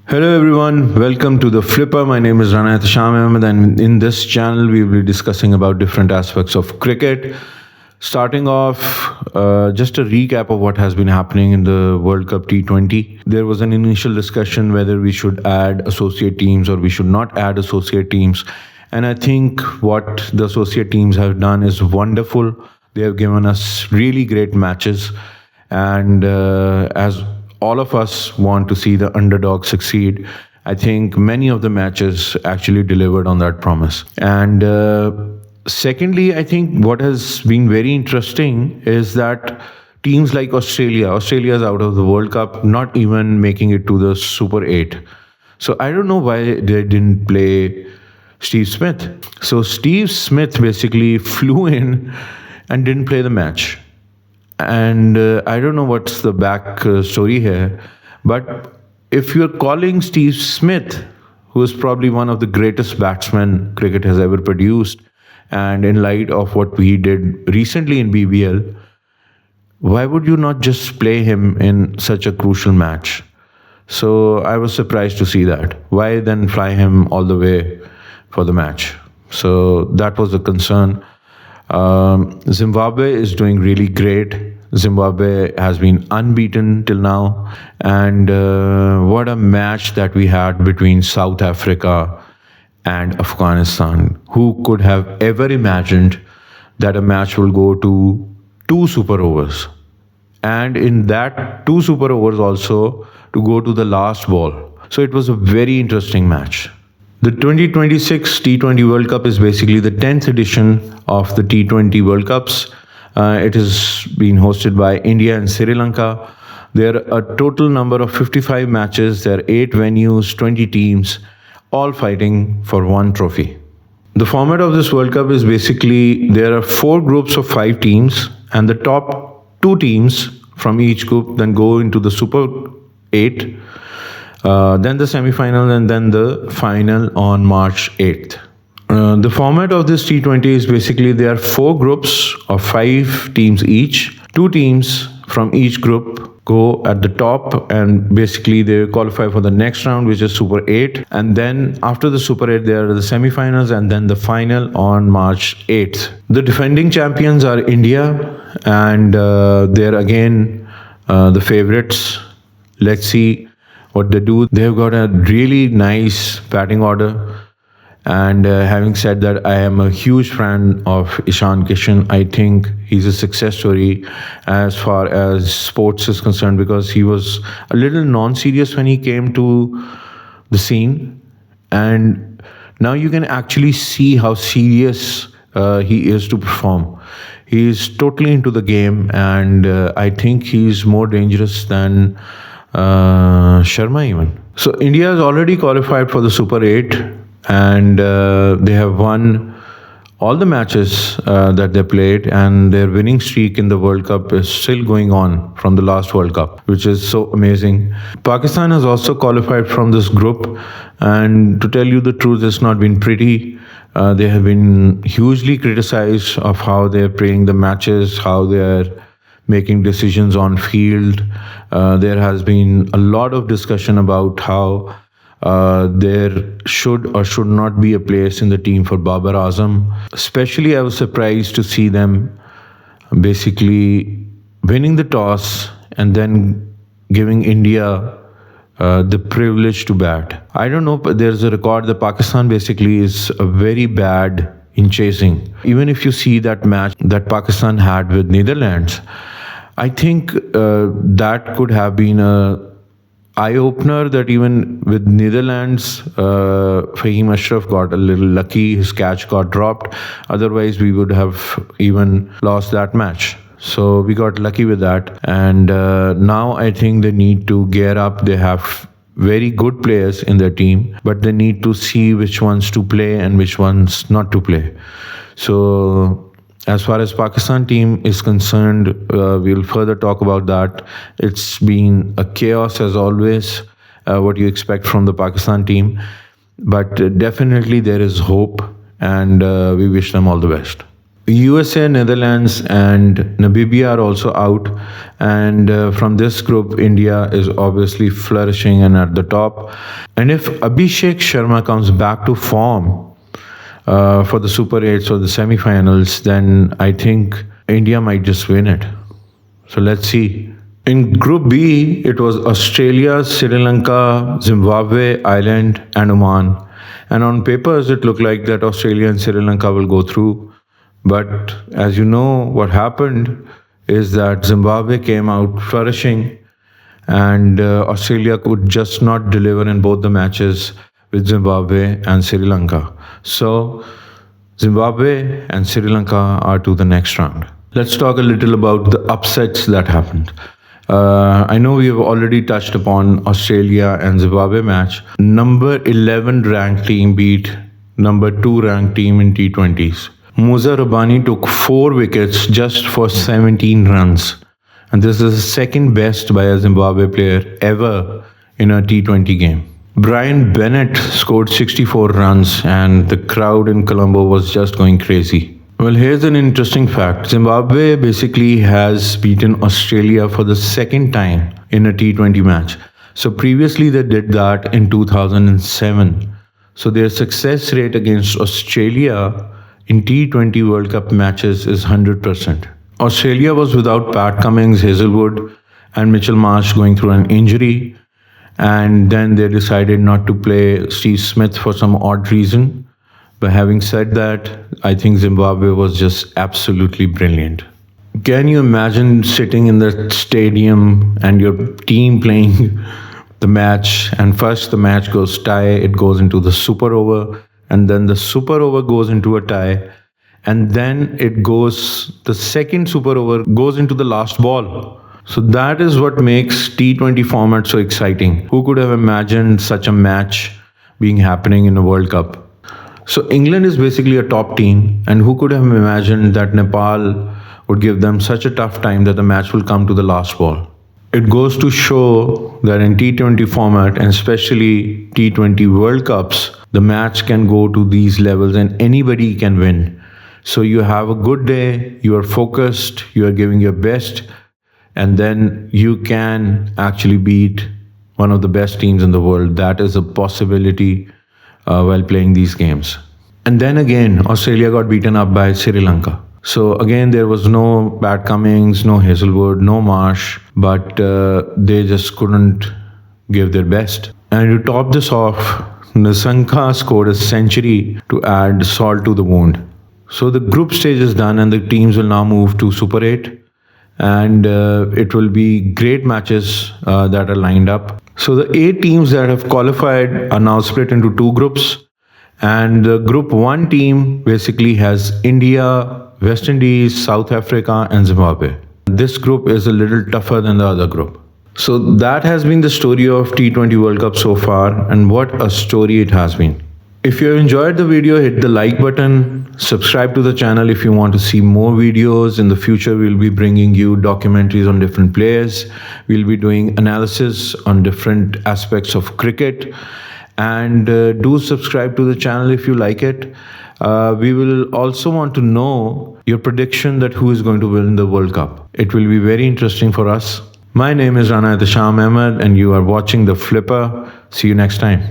Hello everyone, welcome to the Flipper. My name is Ranayat Sham Ahmed, and in this channel we will be discussing about different aspects of cricket. Starting off, just a recap of what has been happening in the World Cup T20. There was an initial discussion whether we should add associate teams or we should not add associate teams. And I think what the associate teams have done is wonderful. They have given us really great matches. And as all of us want to see the underdog succeed, I think many of the matches actually delivered on that promise. And secondly, I think what has been very interesting is that teams like Australia is out of the World Cup, not even making it to the Super 8. So I don't know why they didn't play Steve Smith. So Steve Smith basically flew in and didn't play the match. And I don't know what's the back story here, but if you're calling Steve Smith, who is probably one of the greatest batsmen cricket has ever produced, and in light of what we did recently in BBL, why would you not just play him in such a crucial match? So I was surprised to see that. Why then fly him all the way for the match? So that was the concern. Zimbabwe is doing really great. Zimbabwe has been unbeaten till now. And what a match that we had between South Africa and Afghanistan. Who could have ever imagined that a match will go to two super overs? And in that two super overs also to go to the last ball. So it was a very interesting match. The 2026 T20 World Cup is basically the 10th edition of the T20 World Cups. It has been hosted by India and Sri Lanka. There are a total number of 55 matches. There are 8 venues, 20 teams, all fighting for one trophy. The format of this World Cup is basically there are 4 groups of 5 teams, and the top 2 teams from each group then go into the Super 8. Then the semi-final, and then the final on March 8th. The format of this T20 is basically there are 4 groups of 5 teams each. 2 teams from each group go at the top, and basically they qualify for the next round, which is Super 8. And then after the Super 8, there are the semi-finals and then the final on March 8th. The defending champions are India, and they're again the favorites. Let's see what they do. They've got a really nice batting order. And having said that, I am a huge fan of Ishan Kishan. I think he's a success story as far as sports is concerned, because he was a little non-serious when he came to the scene. And now you can actually see how serious he is to perform. He is totally into the game, and I think he's more dangerous than Sharma even. So India has already qualified for the Super 8, and they have won all the matches that they played, and their winning streak in the World Cup is still going on from the last World Cup, which is so amazing. Pakistan has also qualified from this group, and to tell you the truth, it's not been pretty. They have been hugely criticized of how they're playing the matches, how they're making decisions on field. There has been a lot of discussion about how there should or should not be a place in the team for Babar Azam. Especially, I was surprised to see them basically winning the toss and then giving India the privilege to bat. I don't know, but there's a record that Pakistan basically is very bad in chasing. Even if you see that match that Pakistan had with Netherlands, I think that could have been a eye-opener, that even with Netherlands, Fahim Ashraf got a little lucky. His catch got dropped. Otherwise, we would have even lost that match. So we got lucky with that. And now I think they need to gear up. They have very good players in their team, but they need to see which ones to play and which ones not to play. So as far as Pakistan team is concerned, we'll further talk about that. It's been a chaos as always, what you expect from the Pakistan team. But definitely there is hope, and we wish them all the best. USA, Netherlands, and Namibia are also out. And from this group, India is obviously flourishing and at the top. And if Abhishek Sharma comes back to form for the Super 8s or the semi-finals, then I think India might just win it. So let's see. In Group B, it was Australia, Sri Lanka, Zimbabwe, Ireland, and Oman. And on papers, it looked like that Australia and Sri Lanka will go through. But as you know, what happened is that Zimbabwe came out flourishing, and Australia could just not deliver in both the matches with Zimbabwe and Sri Lanka. So, Zimbabwe and Sri Lanka are to the next round. Let's talk a little about the upsets that happened. I know we have already touched upon Australia and Zimbabwe match. Number 11 ranked team beat number 2 ranked team in T20s. Musa Rabbani took 4 wickets just for 17 runs. And this is the second best by a Zimbabwe player ever in a T20 game. Brian Bennett scored 64 runs and the crowd in Colombo was just going crazy. Well, here's an interesting fact. Zimbabwe basically has beaten Australia for the second time in a T20 match. So previously they did that in 2007. So their success rate against Australia in T20 World Cup matches is 100%. Australia was without Pat Cummins, Hazelwood, and Mitchell Marsh going through an injury. And then they decided not to play Steve Smith for some odd reason. But having said that, I think Zimbabwe was just absolutely brilliant. Can you imagine sitting in the stadium and your team playing the match, and first the match goes tie, it goes into the super over, and then the super over goes into a tie, and then the second super over goes into the last ball. So that is what makes T20 format so exciting. Who could have imagined such a match being happening in a World Cup? So England is basically a top team, and who could have imagined that Nepal would give them such a tough time that the match will come to the last ball? It goes to show that in T20 format, and especially T20 World Cups, the match can go to these levels and anybody can win. So you have a good day, you are focused, you are giving your best, and then you can actually beat one of the best teams in the world. That is a possibility while playing these games. And then again, Australia got beaten up by Sri Lanka. So again, there was no Pat Cummins, no Hazelwood, no Marsh, but they just couldn't give their best. And to top this off, Nissanka scored a century to add salt to the wound. So the group stage is done and the teams will now move to Super 8. And it will be great matches that are lined up. So the 8 teams that have qualified are now split into 2 groups. And the Group 1 team basically has India, West Indies, South Africa, and Zimbabwe. This group is a little tougher than the other group. So that has been the story of T20 World Cup so far, and what a story it has been. If you have enjoyed the video, hit the like button, subscribe to the channel if you want to see more videos. In the future, we'll be bringing you documentaries on different players. We'll be doing analysis on different aspects of cricket. And do subscribe to the channel if you like it. We will also want to know your prediction that who is going to win the World Cup. It will be very interesting for us. My name is Rana Sham Ahmed and you are watching The Flipper. See you next time.